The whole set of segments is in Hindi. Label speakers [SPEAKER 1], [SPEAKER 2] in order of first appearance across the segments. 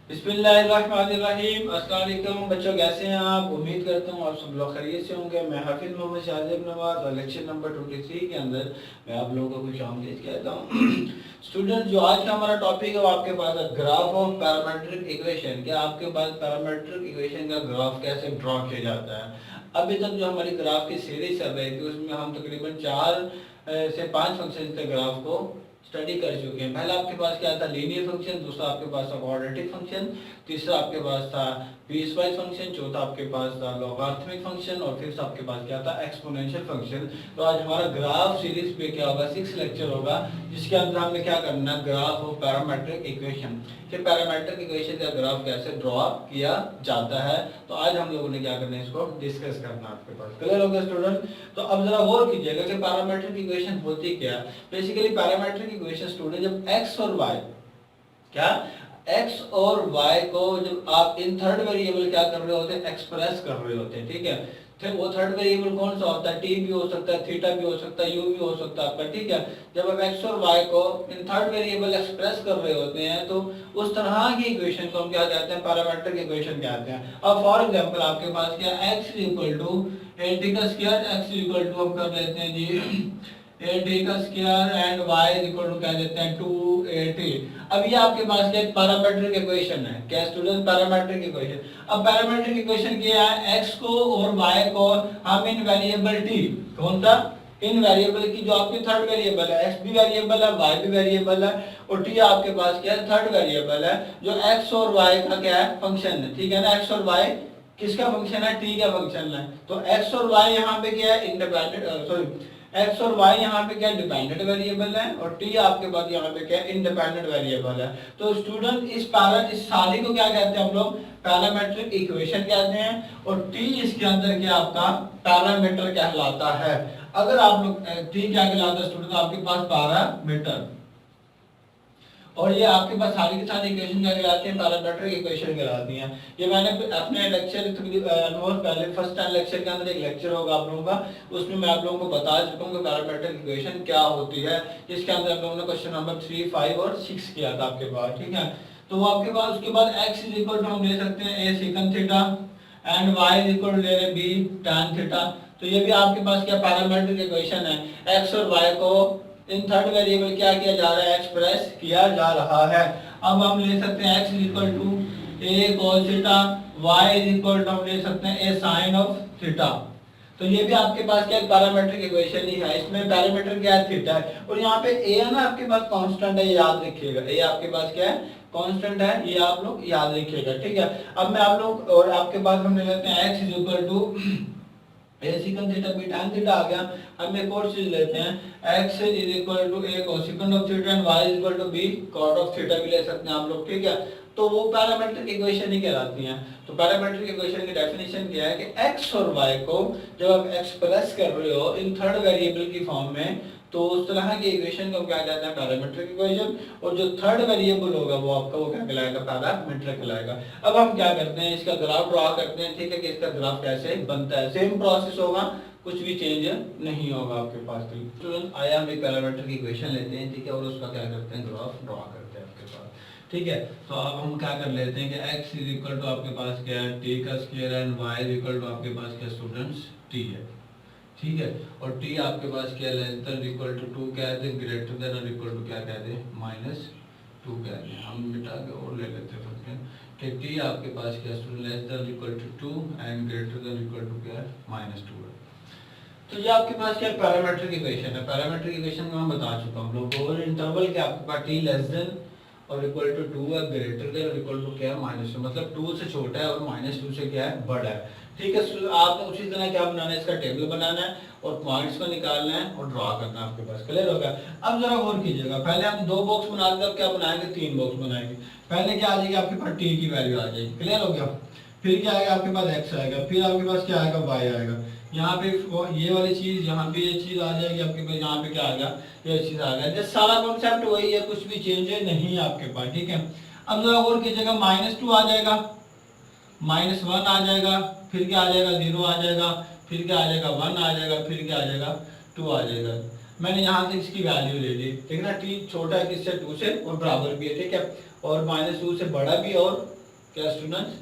[SPEAKER 1] बिस्मिल्लाहिर्रहमानिर्रहीम। अस्सलाम वालेकुम बच्चों, कैसे हैं आप? उम्मीद करता हूँ आप सब लोग खैरियत से होंगे। मैं हाफिज मोहम्मद शाहजेब नवाज और लेक्चर नंबर 23 के अंदर मैं आप लोगों को खुश आमदीद कहता हूँ। स्टूडेंट, जो आज का हमारा टॉपिक है वो आपके पास है ग्राफ ऑफ पैरामेट्रिक इक्वेशन। क्या आपके पास पैरामेट्रिक इक्वेशन का ग्राफ कैसे ड्रॉ किया जाता है? अभी तक जो हमारी ग्राफ की सीरीज चल रही थी उसमें हम तकरीबन 4 से 5 फंक्शन के ग्राफ को स्टडी कर चुके हैं। पहला आपके पास क्या था? लीनियर फंक्शन, दूसरा आपके पास था क्वाड्रेटिक फंक्शन, तीसरा आपके पास था पीस वाइज फंक्शन, चौथा आपके पास था लॉगरिथमिक फंक्शन और फिर आपके पास क्या था? Exponential function. तो आज हमारा ग्राफ सीरीज पे क्या होगा? 6 लेक्चर होगा, जिसके अंदर हमने क्या करना है? ग्राफ ऑफ पैरामेट्रिक इक्वेशन कि पैरामेट्रिक इक्वेशन का ग्राफ कैसे ड्रॉ किया जाता है। तो आज हम लोगों ने क्या करना है? इसको डिस्कस करना है। आपके पास क्लियर हो गया स्टूडेंट? तो अब जरा गौर कीजिएगा कि पैरामेट्रिक इक्वेशन होती क्या है। बेसिकली पैरामेट्रिक इक्वेशन स्टूडेंट, जब x और y क्या x और y को जब आप इन थर्ड वेरिएबल क्या कर रहे होते हैं? एक्सप्रेस कर रहे होते हैं। ठीक है, फिर वो थर्ड वेरिएबल कौन सा होता है? t भी हो सकता है, थीटा भी हो सकता है, u भी हो सकता है आपका। ठीक है, जब आप x और y को इन थर्ड वेरिएबल एक्सप्रेस कर रहे होते हैं तो उस तरह की इक्वेशन को हम क्या कहते हैं? पैरामेट्रिक इक्वेशन कहते हैं। अब फॉर एग्जांपल आपके पास क्या x equal to a t का स्क्वायर, x इक्वल टू हम कर लेते हैं जी a t का square and y equal to क्या देते हैं? 2at। अब ये आपके पास क्या पैरामेट्रिक इक्वेशन है? क्या स्टूडेंट? Parametric equation. अब पैरामेट्रिक इक्वेशन क्या है? x को और y को हम इन वेरिएबल t, कौन सा? इन वेरिएबल की जो आपकी थर्ड वेरिएबल है, x भी वेरिएबल है, y भी वेरिएबल है और t आपके पास क्या है? थर्ड वेरिएबल है, जो x और y का क्या है? फंक्शन है। ठीक है ना, x और y किसका फंक्शन है? t का फंक्शन है। तो x और y यहाँ पे क्या है? इंडिपेंडेंट, सॉरी x और y यहाँ पे क्या डिपेंडेंट वेरिएबल है और t आपके पास यहाँ पे क्या इंडिपेंडेंट वेरिएबल है। तो स्टूडेंट इस सारी को क्या कहते हैं हम लोग? पैरामेट्रिक इक्वेशन कहते हैं और t इसके अंदर क्या आपका पैरामीटर कहलाता है। अगर आप लोग t क्या कहलाता है स्टूडेंट? आपके पास पैरामीटर, और ये आपके पास सारी की सारी इक्वेशन क्या कहलाती हैं? पैरामेट्रिक इक्वेशन कहलाती हैं। ये मैंने अपने लेक्चर ऑलमोस्ट पहले फर्स्ट टाइम लेक्चर के अंदर एक लेक्चर होगा आप लोगों का, उसमें मैं आप लोगों को बता चुका हूँ कि पैरामेट्रिक इक्वेशन क्या होती है। इसके अंदर हम लोगों ने क्वेश्चन नंबर 3, 5 और 6 किया था आपके पास। ठीक है, तो आपके पास उसके बाद x इज इक्वल टू हम ले सकते हैं a second theta and y is equal to ले रहे b tan थीटा। तो ये भी आपके पास क्या पैरामेट्रिक इक्वेशन है। x और y को इन थर्ड वेरिएबल क्या किया जा रहा है? एक्सप्रेस किया जा रहा है। अब हम ले सकते हैं x equal to a cos theta, y equal to हम ले सकते हैं a sin ऑफ थीटा। तो ये भी आपके पास क्या पैरामेट्रिक इक्वेशन ही है। इसमें पैरामीटर क्या है? थीटा है और यहाँ पे a है ना आपके पास कांस्टेंट है, याद रखिएगा। a आपके पास क्या है? कांस्टेंट है, ये आप लोग याद रखिएगा। ठीक है, अब मैं आप लोग और आपके पास हम ले लेते हैं x equal to a secant theta b tan theta आ गया। हम एक और चीज लेते हैं, x is equal to a cosecant of theta and y is equal to b cot of theta भी ले सकते हैं आप लोग। ठीक है, तो वो पैरामेट्रिक इक्वेशन ही कहलाती हैं। तो पैरामेट्रिक इक्वेशन की डेफिनेशन क्या है कि x और y को जब आप एक्सप्रेस कर रहे हो इन थर्ड वेरिएबल की फॉर्म में, तो उस तरह की इक्वेशन को क्या कहते हैं? Parametric equation. और जो थर्ड वेरिएबल होगा वो आपका वो क्या कहलाएगा? पैरामीटर कहलाएगा। अब हम क्या करते हैं? इसका ग्राफ ड्रॉ करते हैं। ठीक है, कि इसका ग्राफ कैसे बनता है। सेम प्रोसेस होगा, कुछ भी चेंज नहीं होगा आपके पास। स्टूडेंट, आया हम एक पैरामेट्रिक इक्वेशन लेते हैं। ठीक है, और उसका क्या करते हैं? ग्राफ ड्रॉ करते हैं आपके पास। ठीक है, तो अब हम क्या कर लेते हैं कि x इज इक्वल टू आपके पास क्या है? t का square and y is equal to आपके पास क्या स्टूडेंट्स? t है। ठीक है, और t आपके पास क्या लेस देन इक्वल टू 2 क्या है? ग्रेटर देन और इक्वल टू क्या कहते हैं? -2 कहते हैं। हम मिटा के और ले लेते हैं फंक्शन कि t आपके पास क्या student? Less than equal to 2 and greater than equal to क्या है? -2 है। तो ये आपके पास क्या पैरामेट्रिक इक्वेशन है। पैरामेट्रिक इक्वेशन में हम बता चुका हूँ लोग, और इंटरवल के आपके पास t लेस देन और इक्वल टू 2 है, ग्रेटर देन और इक्वल टू क्या है? -2, मतलब 2 से छोटा है और -2 से क्या है? बड़ा है। ठीक है, आपने उसी तरह क्या बनाना है? इसका टेबल बनाना है और पॉइंट्स को निकालना है और ड्रॉ करना है। आपके पास क्लियर हो गया? अब जरा गौर कीजिएगा, पहले हम 2 बॉक्स बना देते, अब क्या बनाएंगे? 3 बॉक्स बनाएंगे। पहले क्या आ जाएगी? आपके पास t की वैल्यू आ जाएगी। क्लियर हो गया? फिर क्या आएगा? आपके पास x आएगा, फिर आपके पास क्या आएगा? y आएगा। यहाँ पे ये वाली चीज, यहाँ पे ये चीज आ जाएगी आपके पास। यहाँ पे क्या आ गया? ये चीज आ गया। जैसे सारा कॉन्सेप्ट वही है, कुछ भी चेंज नहीं है आपके पास। ठीक है, अब जरा और कीजिएगा, -2 आ जाएगा, -1 आ जाएगा, फिर क्या आ जाएगा? 0 आ जाएगा, फिर क्या आ जाएगा? 1 आ जाएगा, फिर क्या आ जाएगा? 2 आ जाएगा। मैंने यहाँ से इसकी वैल्यू ले ली, ठीक है ना। टी छोटा है किससे, 2 से, और बराबर भी है, ठीक है, और -2 से बड़ा भी, और क्या स्टूडेंट्स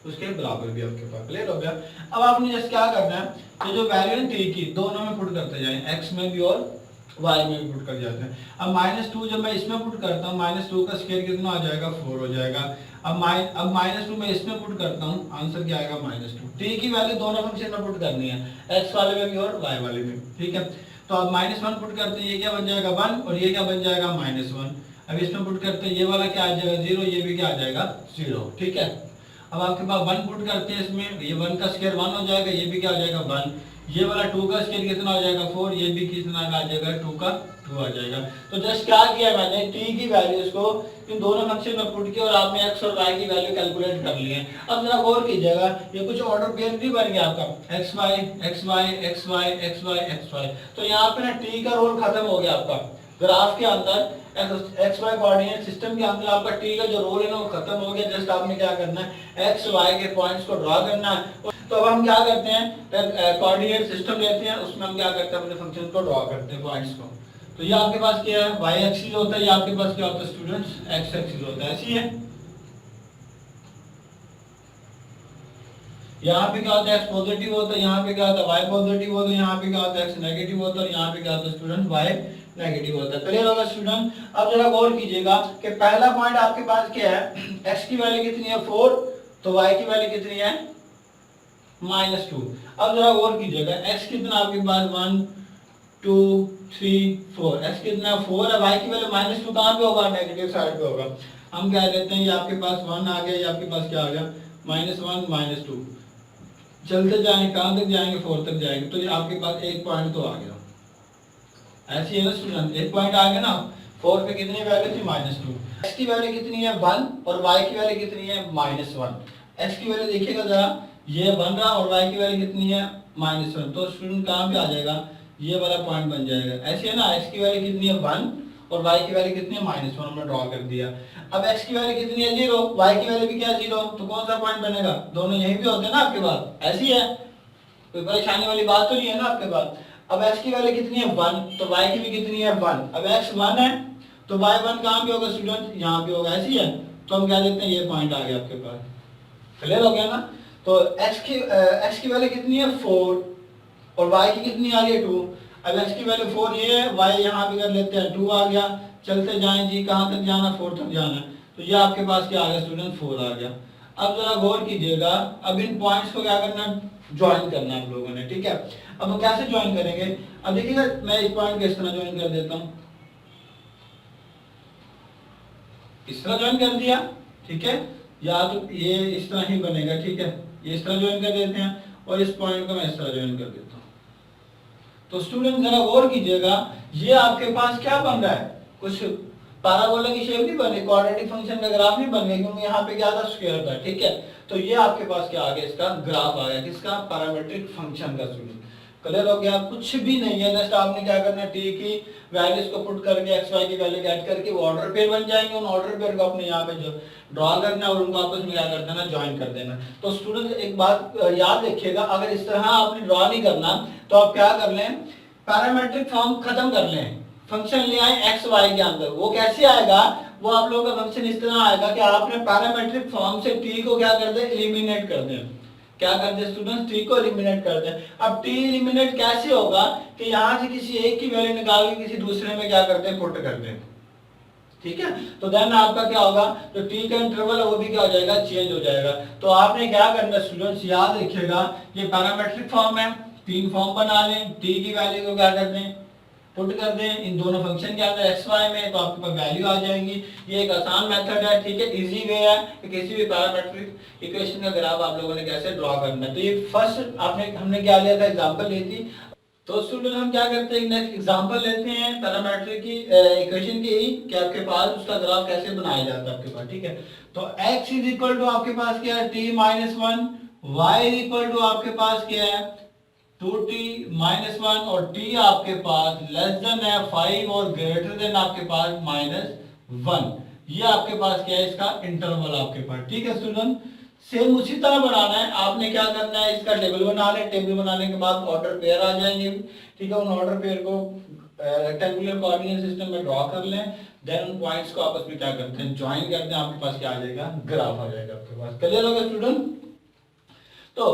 [SPEAKER 1] उसके बराबर भी आपके पास। क्लियर हो गया। अब आपने जैसे क्या करना है, ये जो वैल्यू है टी की दोनों में पुट करते जाएं, एक्स में भी और वाई में भी पुट कर जाते हैं। अब -2 जब मैं इसमें पुट करता हूँ, -2 का स्क्वायर कितना आ जाएगा, 4 हो जाएगा। अब -2 मैं इसमें पुट करता हूँ, आंसर क्या आएगा, -2। टी की वैल्यू दोनों फंक्शन में पुट करनी है, एक्स वाले में भी और वाई वाले में, ठीक है। तो अब -1 पुट करते हैं, ये क्या बन जाएगा 1, और ये क्या बन जाएगा -1। अब इसमें पुट करते हैं, ये वाला क्या आ जाएगा 0, ये भी क्या आ जाएगा 0, ठीक है। अब आपके पास 1 पुट करते हैं इसमें, ये 1 का स्क्वायर 1 हो जाएगा, ये भी क्या हो जाएगा 1। ये वाला 2 का स्क्वायर कितना हो जाएगा 4, ये भी कितना आ जाएगा 2 का 2 आ जाएगा। तो जस्ट क्या किया मैंने, टी की वैल्यूज को इन दोनों फंक्शन में पुट किया और आपने एक्स और वाई की वैल्यू कैलकुलेट कर ली है। अब जरा गौर कीजिएगा, ये कुछ ऑर्डर पेयर नहीं बन गया आपका, X Y X Y X Y X Y X Y. तो यहाँ पे ना टी का रोल खत्म हो गया आपका ग्राफ के अंदर, एक्स वाई कोऑर्डिनेट सिस्टम के अंदर आपका टी का जो रोल है ना वो खत्म हो गया। जस्ट आपने क्या करना है, एक्स वाई के पॉइंट्स को ड्रॉ करना है। तो अब हम क्या करते हैं, कोऑर्डिनेट सिस्टम लेते हैं, उसमें हम क्या करते हैं, अपने फंक्शन को ड्रॉ करते हैं, पॉइंट्स को। तो ये आपके पास क्या है, वाई एक्सिस होता है, ये आपके पास क्या होता है स्टूडेंट्स, एक्स एक्सिस होता है, ऐसी है। यहाँ पे क्या होता है, एक्स पॉजिटिव होता है, यहाँ पे क्या होता है वाई पॉजिटिव होता है, यहाँ पे क्या होता है एक्स नेगेटिव होता है, और यहाँ पे क्या होता है स्टूडेंट वाई नेगेटिव होता है। क्लियर होगा स्टूडेंट। अब जरा गौर कीजिएगा कि पहला पॉइंट आपके पास क्या है, एक्स की वैल्यू कितनी है 4, तो वाई की वैल्यू कितनी है -2। अब जरा गौर कीजिएगा, एक्स कितना आपके पास 1 2 3 4, एक्स कितना 4 है, वाई की वैल्यू -2 कहाँ पे होगा, नेगेटिव साइड पे होगा। हम क्या लेते हैं, ये आपके पास 1 आ गया, ये आपके पास क्या आ गया -1 -2। चलते जाएंगे, कहाँ तक जाएंगे, 4 तक जाएंगे, तो ये आपके पास एक पॉइंट तो आ गया। ऐसी है ना स्टूडेंट, एक पॉइंट आ गया ना। 4 पे कितनी वैल्यू थी -2, x की वैल्यू कितनी है 1, और y की वैल्यू कितनी है -1। x की वैल्यू देखिएगा जरा, ये बन रहा, और y की वैल्यू कितनी है -1। तो स्टूडेंट कहाँ पे आ जाएगा, ये वाला पॉइंट बन जाएगा। ऐसे है ना, x की वैल्यू कितनी है 1 और y की वैल्यू कितनी है -1, हमने ड्रॉ कर दिया। अब x की वैल्यू कितनी है 0, y की वैल्यू भी क्या 0, तो कौन सा पॉइंट बनेगा, दोनों यहीं पे होते हैं ना आपके पास, ऐसी है, कोई परेशानी वाली बात तो नहीं है ना आपके पास। अब x की वैल्यू कितनी है 1, तो y की भी कितनी है 1। अब x 1 है तो y 1 कहाँ पे होगा स्टूडेंट, यहाँ पे होगा, ऐसी है। तो हम क्या देते हैं, ये पॉइंट आ गया आपके पास। क्लियर हो गया ना। तो x की वैल्यू कितनी है 4 और y की कितनी आ रही है 2। अब x की वैल्यू 4 ये है, y यहाँ पे कर लेते हैं 2 आ गया। चलते जाएं जी, कहाँ तक जाना, 4 तक जाना है। तो ये आपके पास क्या आ गया स्टूडेंट, 4 आ गया। अब जरा गौर कीजिएगा, अब इन पॉइंट्स को क्या करना, ज्वाइन करना है आप लोगों ने, ठीक है। अब हम कैसे ज्वाइन करेंगे, अब देखिएगा मैं इस पॉइंट को इस तरह ज्वाइन कर देता हूँ, इस तरह ज्वाइन कर दिया, ठीक है, या तो ये इस तरह ही बनेगा, ठीक है, ये इस तरह ज्वाइन कर देते हैं, और इस पॉइंट को मैं इस तरह ज्वाइन कर देता हूँ। तो स्टूडेंट जरा गौर कीजिएगा, ये आपके पास क्या बन रहा है, कुछ पैराबोला की शेप नहीं बनी, क्वाड्रेटिक फंक्शन का ग्राफ नहीं बन गया, क्योंकि यहाँ पे क्या था, स्क्वायर था, ठीक है। तो ये आपके पास क्या आ गया, इसका ग्राफ आ गया, किसका, पैरामीट्रिक फंक्शन का। स्टूडेंट क्लियर हो गया, कुछ भी नहीं है, जस्ट आपने क्या करना है, टी की वैल्यूज को पुट करके एक्स वाई की वैल्यू ऐड करके वो ऑर्डर पेयर बन जाएंगे, उन ऑर्डर पेयर को अपने यहाँ पे जो ड्रॉ करना और उनको आपस में क्या कर देना, ज्वाइन कर देना। तो स्टूडेंट एक बात याद रखिएगा, अगर इस तरह आपने ड्रॉ नहीं करना तो आप क्या कर लें, पैरामीट्रिक फॉर्म खत्म कर लें, फंक्शन ले आए एक्स वाई के अंदर। वो कैसे आएगा, वो आप लोगों का फंक्शन इस तरह आएगा कि आपने पैरामीट्रिक फॉर्म से टी को क्या कर दे, एलिमिनेट कर दें। क्या कर दे स्टूडेंट्स, टी को एलिमिनेट कर दें। अब टी एलिमिनेट कैसे होगा कि यहाँ से किसी एक की वैल्यू निकाल के किसी दूसरे में क्या करते हैं, पुट कर दें, ठीक है। तो देन आपका क्या होगा, जो टी का इंटरवल है वो भी क्या हो जाएगा, चेंज हो जाएगा। तो आपने क्या करना है स्टूडेंट्स, याद रखिएगा, ये पैरामीट्रिक फॉर्म है, 3 फॉर्म बना लें, टी की वैल्यू को क्या कर दें, पुट कर दें इन दोनों फंक्शन के अंदर एक्स वाई में, तो आपके पास वैल्यू आ जाएंगी। ये एक आसान मेथड है, ठीक है, इजी वे है कि किसी भी पैरामीट्रिक इक्वेशन का ग्राफ आप लोगों ने कैसे ड्रॉ करना है। तो ये फर्स्ट हमने क्या लिया था, एग्जांपल ली थी। तो स्टूडेंट हम क्या करते हैं, नेक्स्ट एग्जांपल लेते हैं पैरामीट्रिक की इक्वेशन की, कि आपके पास उसका ग्राफ कैसे बनाया जाता है आपके पास, ठीक है। तो x इज इक्वल टू आपके पास क्या है, t -1, y is equal to आपके पास क्या है 2t -1, और t आपके पास लेस देन है 5 और ग्रेटर देन आपके पास -1। ये आपके पास क्या है, इसका इंटरवल आपके पास, ठीक है स्टूडेंट। सेम उसी तरह बनाना है, आपने क्या करना है, इसका टेबल बना ले, टेबल बनाने के बाद ऑर्डर पेयर आ जाएंगे, ठीक है। उन ऑर्डर पेयर को रेक्टेंगुलर कोऑर्डिनेट सिस्टम में ड्रॉ कर लें, देन उन पॉइंट्स को आपस में क्या करते हैं, ज्वाइन करते हैं, आपके पास क्या आ जाएगा, ग्राफ आ जाएगा आपके पास। क्लियर हो गया स्टूडेंट? तो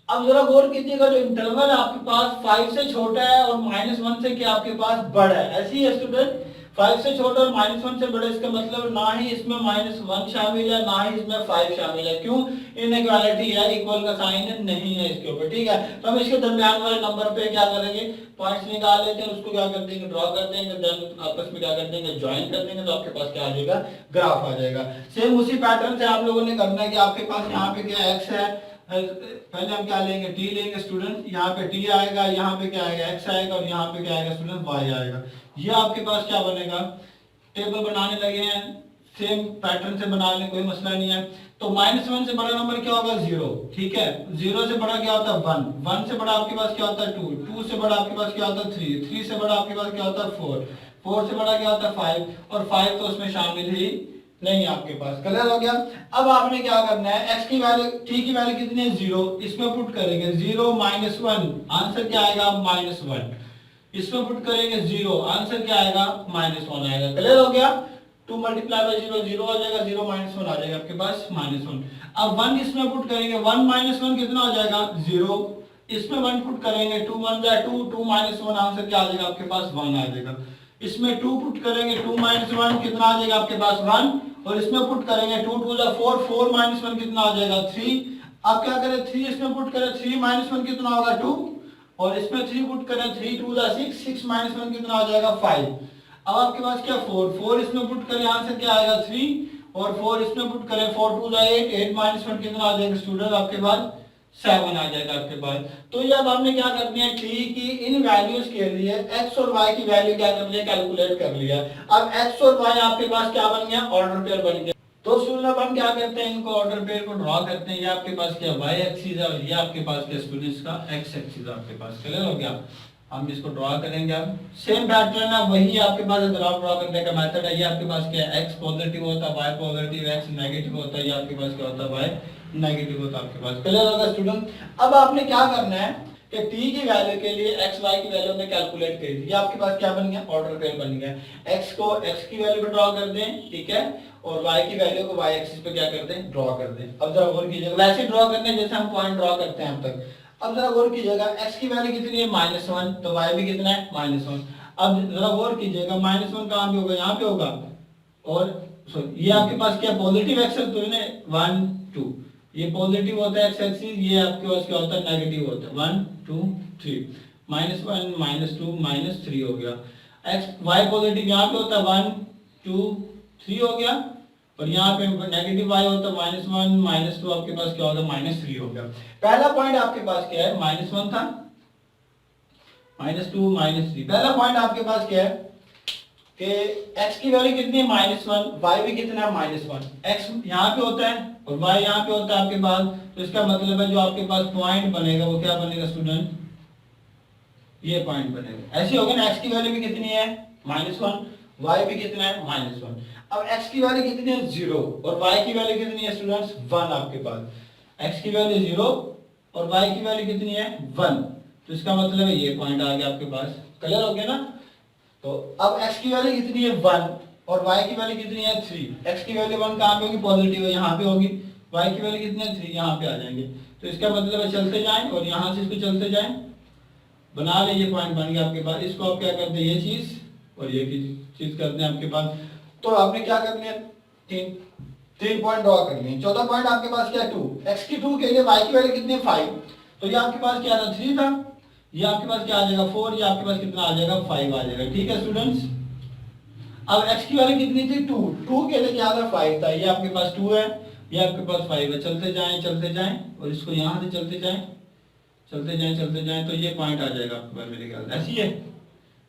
[SPEAKER 1] अब जरा गौर कीजिएगा, जो इंटरवल आपके पास 5 से छोटा है और -1 से क्या आपके पास बड़ा है, ऐसी है स्टूडेंट। 5 से छोटा और -1 से बड़ा, इसका मतलब ना ही इसमें -1 शामिल है ना ही इसमें 5 शामिल है। क्यों? इनइक्वालिटी है, इक्वल का साइन नहीं है इसके ऊपर, ठीक है। तो हम इसके दरमियान वाले नंबर पे क्या करेंगे, पॉइंट्स निकाल लेते हैं, उसको क्या कर देंगे, ड्रॉ कर देंगे, देन आपस में क्या कर देंगे, ज्वाइन कर देंगे, तो आपके पास क्या आ जाएगा, ग्राफ आ जाएगा। सेम उसी पैटर्न से आप लोगों ने करना है कि आपके पास यहाँ पे क्या x है, पहले हम क्या लेंगे, t लेंगे स्टूडेंट, यहाँ पे t आएगा, यहाँ पे क्या आएगा, x आएगा, और यहाँ पे क्या आएगा स्टूडेंट, y आएगा। ये आपके पास क्या बनेगा, टेबल बनाने लगे हैं, सेम पैटर्न से बना लें, कोई मसला नहीं है। तो -1 से बड़ा नंबर क्या होगा, 0, ठीक है। 0 से बड़ा क्या होता है, 1, 1 से बड़ा आपके पास क्या होता है, 2, 2 से बड़ा आपके पास क्या होता है, 3, 3 से बड़ा आपके पास क्या होता है, 4, 4 से बड़ा क्या होता है, 5, और 5 तो उसमें शामिल ही नहीं आपके पास। क्लियर हो गया? अब आपने क्या करना है, x की वैल्यू, t की वैल्यू कितनी है, 0, इसमें पुट करेंगे 0 -1, आंसर क्या आएगा, -1। इसमें पुट करेंगे 0, आंसर क्या आएगा, -1 आएगा। क्लियर हो गया? 2 मल्टीप्लाई बाय 0 0 आ जाएगा, 0 -1 आ जाएगा आपके पास, -1। अब 1 इसमें पुट करेंगे, 1 -1 कितना हो जाएगा, 0, इसमें 1 पुट करेंगे, 2 1 जा 2, 2 -1, आंसर क्या आ जाएगा आपके पास, 1 आ जाएगा। इसमें 2 पुट करेंगे, 2 -1 कितना आ जाएगा आपके पास, 1, और इसमें पुट करेंगे 2 2 जा 4, 4 -1 कितना आ जाएगा, 3। अब क्या करें, 3 इसमें पुट करें, 3 -1 कितना होगा, 2, और इसमें 3 पुट करें, 3 2 जा 6, 6 -1 कितना आ जाएगा, 5। अब आपके पास क्या, 4, 4 इसमें पुट करें, आंसर क्या आएगा, 3, और 4 इसमें पुट करें, 4 2 जा 8, 8 -1 कितना आ जाएगा स्टूडेंट आपके पास, 7 आ जाएगा आपके पास। तो ये अब हमने क्या करनी है, t की इन वैल्यूज के लिए x और y की वैल्यू क्या कर लिया, कैलकुलेट कर लिया। अब x और y आपके पास क्या बन गया, ऑर्डर पेयर बन गया। तो स्टूडेंट अब हम क्या करते हैं, इनको ऑर्डर पेयर को ड्रॉ करते हैं। ये आपके पास क्या, y एक्सिस है, और ये आपके पास क्या स्टूडेंट्स का x एक्सिस आपके पास। क्लियर हो गया? हम इसको ड्रॉ करेंगे। अब सेम पैटर्न है, वही आपके पास ग्राफ ड्रॉ करने का मेथड है। ये आपके पास क्या है, x पॉजिटिव होता है, y पॉजिटिव, x नेगेटिव होता है, ये आपके पास क्या होता है, y नेगेटिव होता है आपके पास। क्लियर होगा स्टूडेंट? अब आपने क्या करना है कि t की वैल्यू के लिए x y की वैल्यू हमने कैलकुलेट करी थी। ये आपके पास क्या बन गया, ऑर्डर पेयर बन गया। x को x की वैल्यू पे ड्रॉ कर दें, ठीक है, और y की वैल्यू को y एक्सिस पे क्या कर दें, ड्रॉ कर दें। अब जरा गौर कीजिएगा, वैसे ड्रॉ करने जैसे हम पॉइंट ड्रॉ करते हैं अब तक। अब जरा गौर कीजिएगा, x की वैल्यू कितनी है, -1, तो y भी कितना है, -1। अब जरा गौर कीजिएगा, -1 कहाँ पे होगा, यहाँ पे होगा, और सॉरी ये आपके पास क्या पॉजिटिव एक्सेस तो है 1 2, ये पॉजिटिव होता है एक्स एक्सिस, ये आपके पास क्या होता है, नेगेटिव होता है 1 2 3, -1 -2 -3 हो गया। एक्स वाई पॉजिटिव यहाँ पे होता है 1 2 3 हो गया, और यहाँ पे नेगेटिव y होता है -1 -2, आपके पास क्या होगा, -3 हो गया। पहला पॉइंट आपके पास क्या है, -1 था, -2 -3। पहला पॉइंट आपके पास क्या है कि x की वैल्यू कितनी है, -1, y भी कितना है, -1। x यहाँ पे होता है और y यहाँ पे होता है आपके पास, तो इसका मतलब है जो आपके पास पॉइंट बनेगा वो क्या बनेगा स्टूडेंट, ये पॉइंट बनेगा। ऐसे होगा ना, x की वैल्यू भी कितनी है, -1, y भी कितना है, -1। अब x की वैल्यू कितनी है, 0, और y की वैल्यू कितनी है स्टूडेंट्स, 1 आपके पास। x की वैल्यू 0 और y की वैल्यू कितनी है, 1, तो इसका मतलब है ये पॉइंट आ गया आपके पास। क्लियर हो गया ना? तो अब x की वैल्यू कितनी है, 1, और y की वैल्यू कितनी है, 3। x की वैल्यू 1 कहाँ पे होगी, पॉजिटिव है, यहाँ पे होगी। y की वैल्यू कितनी है, 3, यहाँ पे आ जाएंगे। तो इसका मतलब है चलते जाएं और यहाँ से इसको चलते जाएं, बना ले, ये पॉइंट बन गया आपके पास। इसको आप क्या करते हैं, ये चीज और ये चीज करते हैं आपके पास। तो आपने क्या कर लिया, तीन पॉइंट ड्रॉ कर लिए। चौथा पॉइंट आपके पास क्या है, 2, x की 2 के लिए y की वैल्यू कितनी है, 5, तो ये आपके पास क्या था, 3 था, ये आपके पास क्या आ जाएगा, 4, ये आपके पास कितना आ जाएगा, 5 आ जाएगा। ठीक है स्टूडेंट्स? अब x की वैल्यू कितनी थी, 2, 2 के लिए क्या था, 5 था, ये आपके पास 2 है, ये आपके पास 5 है। चलते जाएं और इसको यहाँ से चलते जाएं, तो ये पॉइंट आ जाएगा आपके पास मेरे ख्याल से, ऐसी है।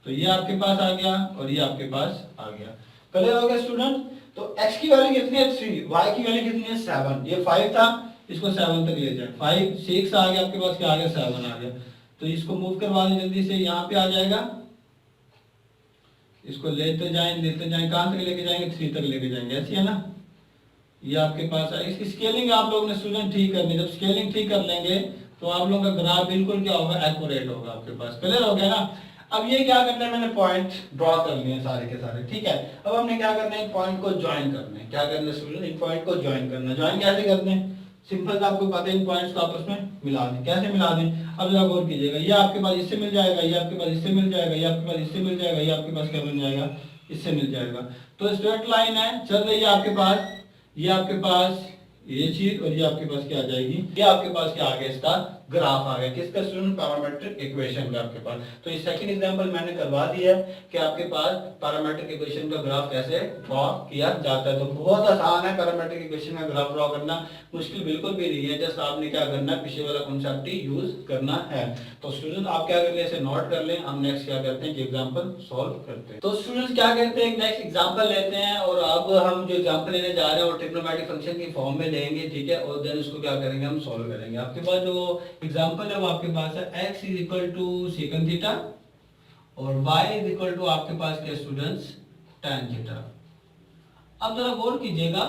[SPEAKER 1] तो ये आपके पास आ गया और ये आपके पास आ गया। क्लियर हो गया स्टूडेंट? तो x की वैल्यू कितनी है, 3, y की वैल्यू कितनी है, 7, ये 5 था, इसको 7 तक ले जाए, 5 6 आ गया आपके पास, क्या आ गया, 7 आ गया। तो इसको मूव करवा दें जल्दी से, यहाँ पे आ जाएगा, इसको लेते जाएं, कहाँ तक लेके जाएंगे, 3 तक लेके जाएंगे, ऐसी है ना। ये आपके पास है। इसकी स्केलिंग आप लोगों ने स्टूडेंट ठीक करनी, जब स्केलिंग ठीक कर लेंगे तो आप लोगों का ग्राफ बिल्कुल क्या होगा, एक्यूरेट होगा आपके पास। क्लियर हो गया ना? अब ये क्या करना है, मैंने पॉइंट ड्रॉ कर लिए सारे के सारे, ठीक है। अब हमने क्या करना है, पॉइंट को ज्वाइन करना है। क्या करना है स्टूडेंट, इन पॉइंट को ज्वाइन करना है। ज्वाइन कैसे करते हैं, सिंपल सा आपको पता है, इन पॉइंट्स को आपस में मिला दें। कैसे मिला दें, अब जरा गौर कीजिएगा, ये आपके पास इससे मिल जाएगा, ये आपके पास इससे मिल जाएगा, ये आपके पास इससे मिल जाएगा, ये आपके पास क्या बन जाएगा, इससे मिल जाएगा। तो स्ट्रेट लाइन है, चल रही है आपके पास, ये आपके पास ये चीज, और ये आपके पास क्या आ जाएगी, ये आपके पास क्या आ गया, इसका ग्राफ आ गया। किसका स्टूडेंट, पैरामीट्रिक इक्वेशन का आपके पास। तो ये सेकंड एग्जांपल मैंने करवा दिया है कि आपके पास पैरामीट्रिक इक्वेशन का ग्राफ कैसे ड्रॉ किया जाता है। तो बहुत आसान है पैरामीट्रिक इक्वेशन का ग्राफ ड्रॉ करना, मुश्किल बिल्कुल भी नहीं है। जस्ट आपने क्या करना है, पीछे वाला कॉन्सेप्ट ही यूज करना है। तो स्टूडेंट आप क्या कर ले, इसे नोट कर लें। हम नेक्स्ट क्या करते हैं, एग्जाम्पल सॉल्व करते हैं। तो स्टूडेंट्स क्या करते हैं, नेक्स्ट एग्जाम्पल लेते हैं, और अब हम जो एग्जाम्पल लेने जा रहे हैं वो ट्रिग्नोमेट्रिक फंक्शन की फॉर्म में लेंगे, ठीक है। और देन उसको क्या करेंगे, हम सॉल्व करेंगे। आपके पास जो एग्जाम्पल है वो आपके पास है x is equal to second theta और y इज इक्वल टू आपके पास क्या स्टूडेंट्स, tan थीटा। अब जरा गौर कीजिएगा,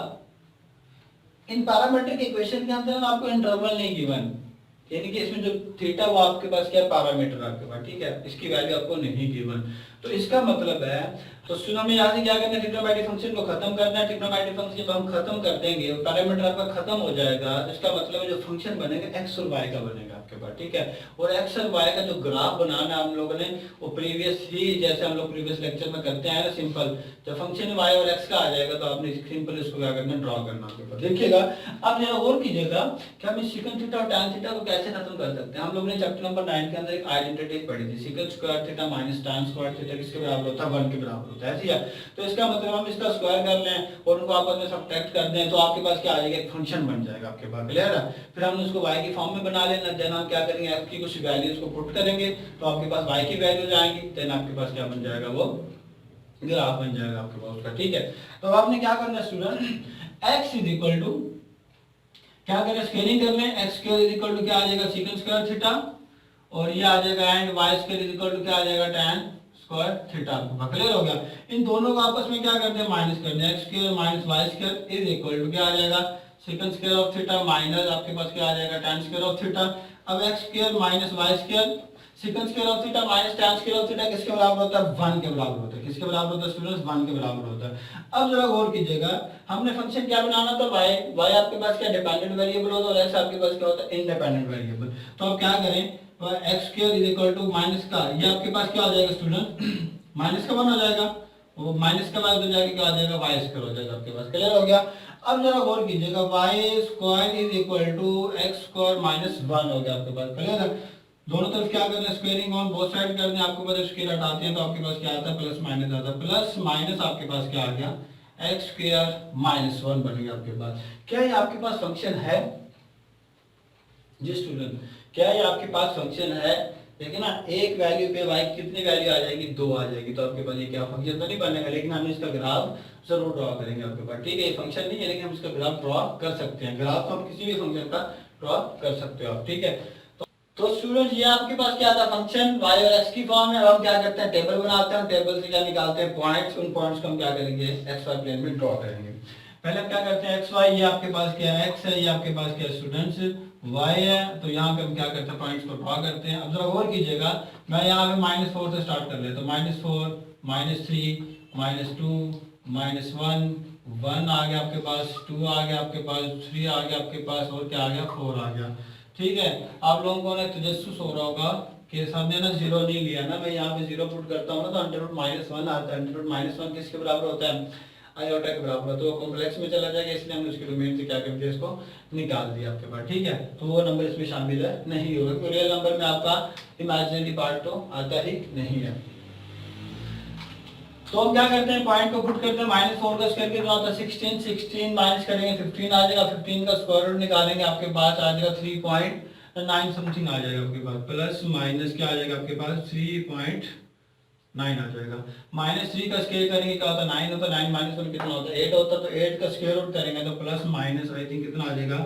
[SPEAKER 1] इन पैरामीट्रिक इक्वेशन के अंदर आपको इंटरवल नहीं गिवन, यानी कि इसमें जो थीटा वो आपके पास क्या पैरामीटर आपके पास, ठीक है, इसकी वैल्यू आपको नहीं गिवन। तो इसका मतलब है, तो स्टूडेंट हमें यहाँ से क्या करना है, ट्रिग्नोमेट्रिक फंक्शन को खत्म करना है। ट्रिग्नोमेट्रिक फंक्शन जब हम खत्म कर देंगे, पैरामीटर आपका खत्म हो जाएगा, इसका मतलब है जो फंक्शन बनेगा x और y का बनेगा आपके पास, ठीक है। और x और y का जो ग्राफ बनाना है हम लोगों ने, वो प्रीवियस ही जैसे हम लोग प्रीवियस लेक्चर में करते हैं ना, सिंपल जब फंक्शन y और x का आ जाएगा तो आपने सिंपल इसको क्या करना है, ड्रॉ करना आपके पास। देखिएगा अब जरा गौर कीजिएगा कि हम इस सेकंड थीटा और tan थीटा को कैसे खत्म कर सकते हैं। हम लोग ने चैप्टर नंबर 9 के अंदर एक आइडेंटिटी पढ़ी थी, second square theta minus tan square theta किसके बराबर होता है, 1 के बराबर होता है, ऐसी है। तो इसका मतलब हम इसका स्क्वायर कर लें और उनको आपस में सब्ट्रैक्ट कर दें, तो आपके पास क्या आ जाएगा, एक फंक्शन बन जाएगा आपके पास, क्लियर है। फिर हमने उसको y की फॉर्म में बना लेना, देन हम क्या करेंगे, x की कुछ वैल्यूज को पुट करेंगे तो आपके पास y की वैल्यूज आएंगी, देन आपके पास क्या बन जाएगा, वो ग्राफ बन जाएगा आपके पास उसका, ठीक है। तो आपने क्या करना है student, x is equal to क्या करें, स्केलिंग कर लें, x square is equal to क्या आ जाएगा, सेकंड स्क्वायर थीटा, और ये आ जाएगा and y square is equal to क्या आ जाएगा, tan स्क्वायर थीटा। क्लियर हो गया। इन दोनों को आपस में क्या करते हैं, माइनस करते हैं, x square minus y square is equal to क्या आ जाएगा, second square of theta minus आपके पास क्या आ जाएगा, tan स्क्वायर ऑफ थीटा। अब x square minus y square second square of theta minus tan square of theta किसके बराबर होता है, 1 के बराबर होता है। किसके बराबर होता है स्टूडेंट्स, 1 के बराबर होता है। अब जरा गौर कीजिएगा, हमने फंक्शन क्या बनाना था, y आपके पास क्या डिपेंडेंट वेरिएबल होता है और x आपके पास क्या होता है, इंडिपेंडेंट वेरिएबल। तो अब क्या करें, x square is equal to minus का, ये आपके पास क्या आ जाएगा स्टूडेंट, माइनस का 1 हो जाएगा, वो माइनस का बाद हो जाएगा क्या आ जाएगा, y स्क्वायर हो जाएगा आपके पास। क्लियर हो गया। अब जरा गौर कीजिएगा, y square is equal to x square minus 1 हो गया आपके पास। क्लियर है। दोनों तरफ क्या करना है, स्क्वायरिंग ऑन बोथ साइड कर दें। आपको पता है स्क्वायर हटाते हैं तो आपके पास क्या आता है, प्लस माइनस आता है, प्लस माइनस आपके पास क्या आ गया, x स्क्वायर माइनस 1 बन गया आपके पास। क्या ये आपके पास फंक्शन है जी स्टूडेंट, क्या ये आपके पास फंक्शन है। देखिए ना, एक वैल्यू पे y कितनी वैल्यू आ जाएगी, 2 आ जाएगी, तो आपके पास ये क्या फंक्शन तो नहीं बनेगा, लेकिन हम इसका ग्राफ जरूर ड्रॉ करेंगे आपके पास, ठीक है। ये फंक्शन नहीं है लेकिन हम इसका ग्राफ ड्रॉ कर सकते हैं। ग्राफ हम किसी भी फंक्शन का ड्रॉ कर सकते हो आप, ठीक है। तो स्टूडेंट ये आपके पास क्या था, फंक्शन y और x की फॉर्म है। अब हम क्या करते हैं, टेबल बनाते हैं, टेबल से क्या निकालते हैं, पॉइंट्स। उन पॉइंट्स को हम क्या करेंगे, xy प्लेन में ड्रॉ करेंगे। पहले हम क्या करते हैं, xy ये आपके पास क्या है, x है, ये आपके पास क्या स्टूडेंट्स y है। तो यहाँ पे हम क्या करते हैं, पॉइंट्स को ड्रॉ करते हैं। अब जरा गौर कीजिएगा, मैं यहाँ पे -4 से स्टार्ट कर लेता हूँ, -4 -3 -2 -1 1 आ गया आपके पास, 2 आ गया आपके पास, 3 आ गया आपके पास, और क्या आ गया, 4 आ गया, ठीक है। आप लोगों को ना तजस्सुस हो रहा होगा कि हमने ना 0 नहीं लिया ना, मैं यहाँ पे 0 पुट करता हूँ ना तो √-1 आता है। √-1 किसके बराबर होता है, आयोटा के बराबर होता है। तो कॉम्प्लेक्स में चला जाएगा, इसलिए हमने उसके डोमेन से क्या करके इसको निकाल दिया आपके पास, ठीक है। तो वो नंबर इसमें शामिल है नहीं होगा, तो रियल नंबर में आपका इमेजिनरी पार्ट तो आता ही नहीं है। तो हम क्या करते हैं, पॉइंट को पुट करते हैं, -4 का स्क्वायर कितना होता है, 16 माइनस करेंगे 15 आ जाएगा, 15 का स्क्वायर रूट निकालेंगे, आपके पास आ जाएगा 3.9 समथिंग आ जाएगा आपके पास, प्लस माइनस क्या आ जाएगा आपके पास 3.9 आ जाएगा। -3 का स्क्वायर करेंगे क्या होता है, 9 होता है, 9 - 1 कितना होता है, 8 होता है। तो 8 का स्क्वायर रूट करेंगे तो प्लस माइनस आई थिंक कितना आ जाएगा,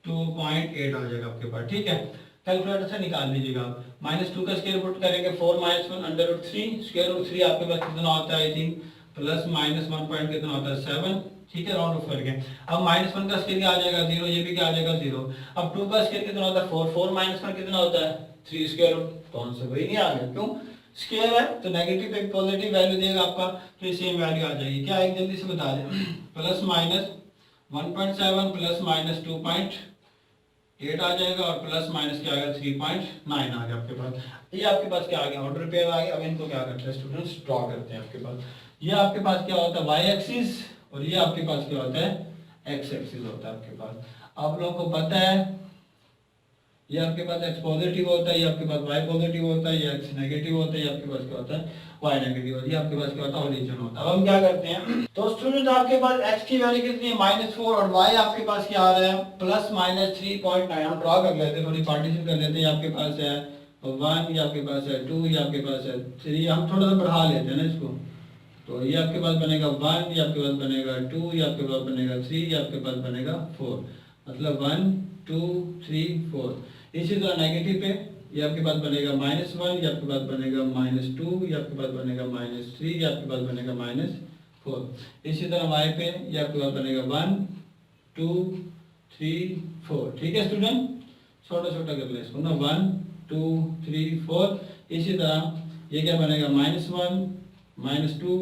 [SPEAKER 1] 2.8 आ जाएगा आपके पास, ठीक है। कैलकुलेटर से निकाल लीजिएगा आप। -2 का स्क्वायर रूट करेंगे 4 - 1 √3, स्क्वायर रूट 3 आपके पास कितना होता है, आई थिंक प्लस -1 पॉइंट कितना होता है 7, ठीक है, राउंड ऑफ करके। अब -1 का स्क्वायर क्या आ जाएगा 0, ये भी क्या आ जाएगा 0। अब 2 का स्क्वायर कितना होता है 4, 4 - 1 कितना होता है 3 स्क्वायर रूट, तो आंसर वही नहीं आ गया, क्यों, स्केयर है तो नेगेटिव पे पॉजिटिव वैल्यू देगा आपका, तो सेम वैल्यू आ जाएगी। क्या एक जल्दी से बता दें, प्लस माइनस 1.7 प्लस माइनस 2.8 आ जाएगा और प्लस माइनस क्या आ गया 3.9 आ गया आपके पास। ये आपके पास क्या आ गया, ऑर्डर पेयर आ गया। अब इनको क्या करते हैं स्टूडेंट्स, ड्रॉ करते हैं आपके पास। ये आपके पास क्या होता है वाई एक्सिस और ये आपके पास क्या होता है एक्स एक्सिस होता है आपके पास। आप लोगों को पता है ये आपके पास एक्स पॉजिटिव होता है, ये आपके पास वाई पॉजिटिव होता है, ये एक्स नेगेटिव होता है, ये आपके पास क्या होता है वाई नेगेटिव होता है, ये आपके पास क्या होता है ओरिजिन होता है। अब हम क्या करते हैं, तो स्टूडेंट आपके पास एक्स की वैल्यू कितनी है -4 और वाई आपके पास क्या आ रहा है प्लस माइनस 3.9। हम ड्रॉ कर लेते हैं, थोड़ी पार्टीशन कर लेते हैं। आपके पास है 1, ये आपके पास है 2, ये आपके पास है 3। हम थोड़ा सा बढ़ा लेते हैं ना इसको, तो ये आपके पास बनेगा 1, ये आपके पास बनेगा 2, ये आपके पास बनेगा 3, ये आपके पास बनेगा 4, मतलब 1 2 3 4। इसी तरह नेगेटिव पे ये आपके पास बनेगा -1, ये आपके पास बनेगा -2, ये आपके पास बनेगा -3, ये आपके पास बनेगा -4। इसी तरह वाई पे ये आपके पास बनेगा 1 2 3 4। ठीक है स्टूडेंट, छोटा छोटा कर ले इसको ना, 1 2 3 4। इसी तरह ये क्या बनेगा -1 -2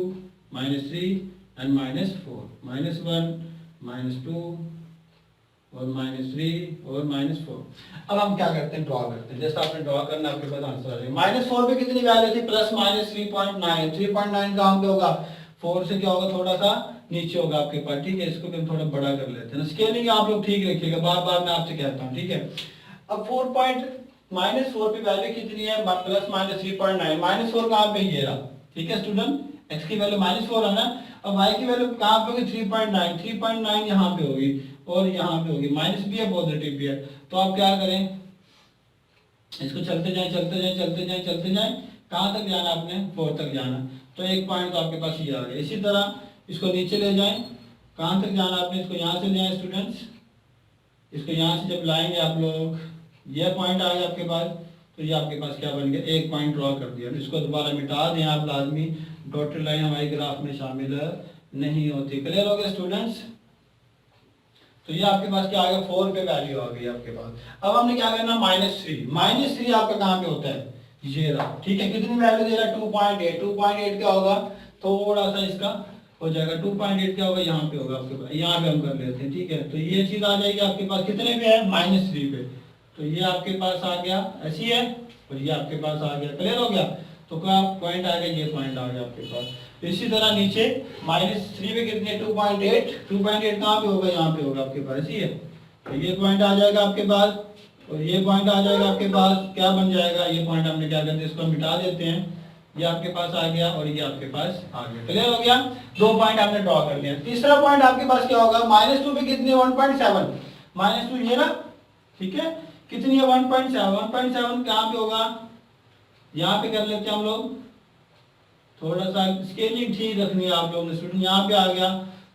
[SPEAKER 1] -3 एंड -4, -1 -2 और -3 और -4। अब हम क्या करते हैं ड्रॉ करते हैं। जैसे आपने ड्रॉ करना आपके पास आंसर आ जाएगा। -4 पे कितनी वैल्यू थी प्लस माइनस 3.9। 3.9 कहाँ पे होगा 4 से क्या होगा थोड़ा सा नीचे होगा आपके पास। ठीक है, इसको भी हम थोड़ा बड़ा कर लेते हैं। स्केलिंग आप लोग ठीक रखिएगा, बार बार मैं आपसे कहता हूँ। ठीक है, अब -4 पे वैल्यू कितनी है प्लस माइनस 3.9। -4 कहाँ पे ये रहा। ठीक है स्टूडेंट, एक्स की वैल्यू -4 है ना। अब वाई की वैल्यू कहाँ पे होगी 3.9। 3.9 यहाँ पे होगी और यहाँ पे होगी, माइनस भी है पॉजिटिव भी है। तो आप क्या करें, इसको चलते जाएं चलते जाएं चलते जाएं चलते जाएं, कहाँ तक जाना आपने 4 तक जाना। तो एक पॉइंट तो आपके पास ये आ गया। इसी तरह इसको नीचे ले जाएं, कहाँ तक जाना आपने, इसको यहाँ से ले आए स्टूडेंट्स। इसको यहाँ से जब लाएंगे आप लोग, ये पॉइंट आ गया आपके पास, तो ये आपके पास क्या बन गया एक पॉइंट ड्रॉ कर दिया। इसको दोबारा मिटा दें आप लाजमी, डॉटेड लाइन हमारे ग्राफ में शामिल नहीं होती। क्लियर हो गया स्टूडेंट्स। तो ये आपके पास क्या आ गया 4 पे वैल्यू आ गई आपके पास। अब हमने क्या करना -3 आपका कहाँ पे होता है ये रहा। ठीक है, कितनी वैल्यू दे रहा है 2.8। 2.8 क्या होगा थोड़ा सा इसका हो जाएगा 2.8 क्या होगा यहाँ पे होगा आपके पास, यहाँ पे हम कर लेते हैं। ठीक है, तो ये चीज आ जाएगी आपके पास कितने पे है -3 पे। तो ये आपके पास आ गया ऐसी है और ये आपके पास आ गया। क्लियर हो गया, तो क्या पॉइंट आ गया, ये पॉइंट आ गया आपके पास। इसी तरह नीचे -3 पे कितने 2.8। 2.8 कहाँ पे होगा यहाँ पे होगा आपके पास, ऐसी है। तो ये पॉइंट आ जाएगा आपके पास और ये पॉइंट आ जाएगा आपके पास। क्या बन जाएगा ये पॉइंट, हमने क्या करते हैं इसको मिटा देते हैं। ये आपके पास आ गया और ये आपके पास आ गया। क्लियर हो गया, 2 पॉइंट हमने ड्रॉ कर लिया। तीसरा पॉइंट आपके पास क्या होगा -2 पे कितने 1.7। -2 ये ना, ठीक है, कितनी है 1.7। 1.7 कहाँ पे होगा यहाँ पे कर लेते हैं हम लोग। थोड़ा सा स्केलिंग ठीक रखनी है आप लोगों ने स्टूडेंट। यहाँ पे आ गया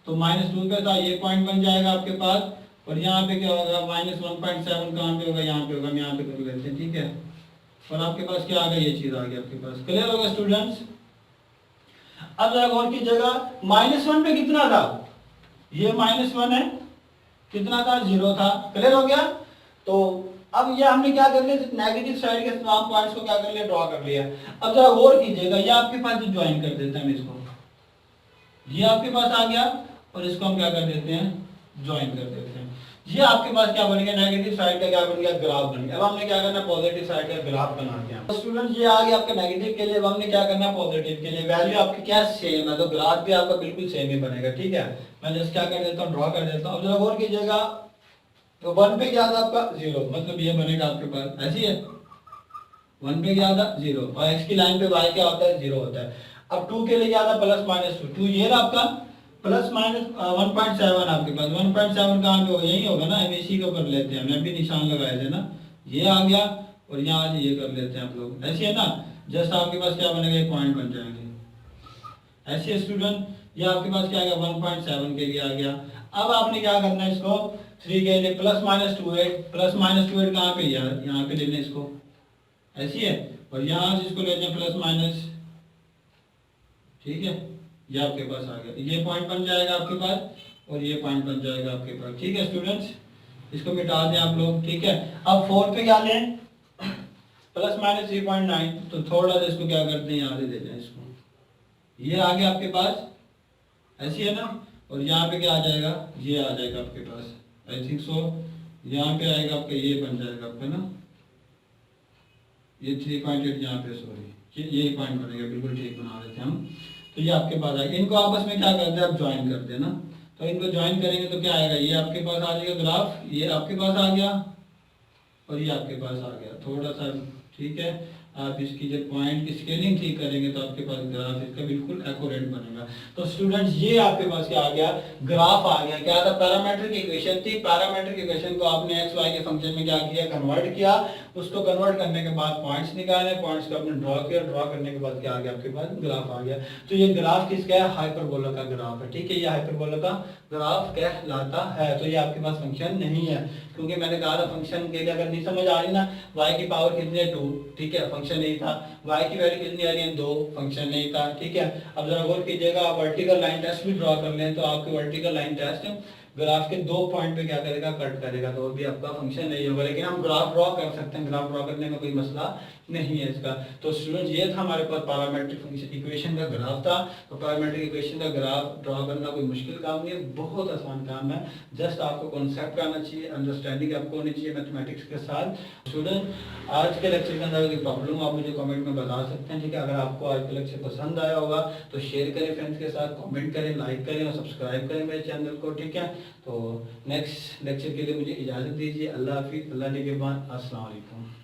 [SPEAKER 1] तो -2 पे था, ये पॉइंट बन जाएगा आपके पास। और यहाँ पे क्या होगा -1.7 कहाँ पे होगा यहाँ पे होगा, हम यहाँ पे कर लेते हैं। ठीक है, और आपके पास क्या आ गया ये चीज आ गया आपके पास। क्लियर होगा स्टूडेंट्स। अब जरा गौर कीजिएगा -1 पे कितना था, ये -1 है, कितना था 0 था। क्लियर हो गया। तो अब ये हमने क्या कर लिया नेगेटिव साइड के तमाम पॉइंट्स को क्या कर लिया ड्रॉ कर लिया। अब जरा गौर कीजिएगा, ये आपके पास जो ज्वाइन कर देते हैं हम इसको, ये आपके पास आ गया और इसको हम क्या कर देते हैं ज्वाइन कर देते हैं। ये आपके पास क्या बन गया नेगेटिव साइड का क्या बन गया ग्राफ बन गया। अब हमने क्या करना पॉजिटिव साइड का ग्राफ बना दिया। तो स्टूडेंट ये आ गया आपके नेगेटिव के लिए, अब हमने क्या करना पॉजिटिव के लिए। वैल्यू आपकी क्या सेम है, तो ग्राफ भी आपका बिल्कुल सेम ही बनेगा। ठीक है, मैं जस्ट क्या कर देता हूँ ड्रॉ कर देता हूँ। अब जरा गौर कीजिएगा, तो 1 पे क्या था आपका 0, मतलब ये बनेगा आपके पास ऐसी है। 1 पे क्या था 0 और x की लाइन पे y क्या होता है 0 होता है। अब 2 के लिए क्या था +-2। 2 ये रहा आपका +-1.7 आपके पास। 1.7 कहाँ पे होगा यही होगा ना, हम इसी को कर लेते हैं, हमने भी निशान लगाए थे ना, ये आ गया और यहाँ आज ये कर लेते हैं आप लोग, ऐसी है ना। जस्ट आपके पास क्या बनेगा एक पॉइंट बन जाएंगे ऐसे स्टूडेंट। ये आपके पास क्या आ गया 1.7 के लिए आ गया। अब आपने क्या करना है इसको 3 के लिए +-28 कहाँ पे यहाँ पे लेने इसको ऐसी है और यहाँ से इसको ले जाए प्लस-। ठीक है, ये आपके पास आ गया, ये पॉइंट बन जाएगा आपके पास और ये पॉइंट बन जाएगा आपके पास। ठीक है स्टूडेंट्स, इसको मिटा दें आप लोग। ठीक है, अब 4 पे क्या लें प्लस माइनस 3.9, तो थोड़ा सा इसको क्या करते हैं, यहाँ से दे दें इसको, ये आ गया आपके पास, ऐसी है ना, और यहाँ पे क्या आ जाएगा, ये आ जाएगा आपके पास, आई थिंक सो यहाँ पे आएगा आपका, ये बन जाएगा आपका ना, ये 3.8 यहाँ पे, सॉरी यही पॉइंट बनेगा, बिल्कुल ठीक बना देते हैं हम। तो ये आपके पास आएगा, इनको आपस में क्या करते हैं, आप ज्वाइन करते हैं ना, तो इनको ज्वाइन करेंगे तो क्या आएगा, ये आपके पास आ जाएगा ग्राफ, ये आपके पास आ गया और ये आपके पास आ गया, थोड़ा सा ठीक है। आप इसकी जब पॉइंट की स्केलिंग ठीक करेंगे तो आपके पास ग्राफ इसका बिल्कुल एक्यूरेट बनेगा। तो स्टूडेंट्स ये आपके पास क्या आ गया, ग्राफ आ गया। क्या था, पैरामीट्रिक इक्वेशन थी, पैरामीट्रिक इक्वेशन को आपने एक्स वाई के फंक्शन में क्या किया, कन्वर्ट किया, उसको कन्वर्ट करने के बाद पॉइंट्स निकाले, पॉइंट्स को आपने ड्रॉ किया, ड्रॉ करने के बाद क्या आ गया आपके पास, ग्राफ आ गया। तो ये ग्राफ किसका है, हाइपरबोला का ग्राफ है, ठीक है, ये हाइपरबोला का ग्राफ कहलाता है। तो ये आपके पास फंक्शन नहीं है, क्योंकि मैंने कहा था फंक्शन के लिए अगर नहीं समझ आ रही ना, y की पावर कितनी है 2, ठीक है, फंक्शन नहीं था, y की वैल्यू कितनी आ रही है 2, फंक्शन नहीं था, ठीक है। अब जरा गौर कीजिएगा, आप वर्टिकल लाइन टेस्ट भी ड्रॉ कर लें तो आपके वर्टिकल लाइन टेस्ट ग्राफ के 2 पॉइंट पे क्या करेगा, कट करेगा, तो वो भी आपका फंक्शन नहीं होगा। लेकिन हम ग्राफ ड्रॉ कर सकते हैं, ग्राफ ड्रॉ करने में कोई मसला नहीं है इसका। तो स्टूडेंट्स ये था हमारे पास पैरामीट्रिक फंक्शन इक्वेशन का ग्राफ था। तो पैरामीट्रिक इक्वेशन का ग्राफ ड्रॉ करना कोई मुश्किल काम नहीं है, बहुत आसान काम है, जस्ट आपको कॉन्सेप्ट आना चाहिए, अंडरस्टैंडिंग आपको होनी चाहिए मैथमेटिक्स के साथ। स्टूडेंट आज के लेक्चर के अंदर कोई प्रॉब्लम आप मुझे कमेंट में बता सकते हैं, ठीक है। अगर आपको आज का लेक्चर पसंद आया होगा तो शेयर करें फ्रेंड्स के साथ, कमेंट करें, लाइक करें और सब्सक्राइब करें मेरे चैनल को, ठीक है। तो नेक्स्ट लेक्चर के लिए मुझे इजाज़त दीजिए, अल्लाह हाफिज़, अल्लाह निगहबान, अस्सलाम वालेकुम।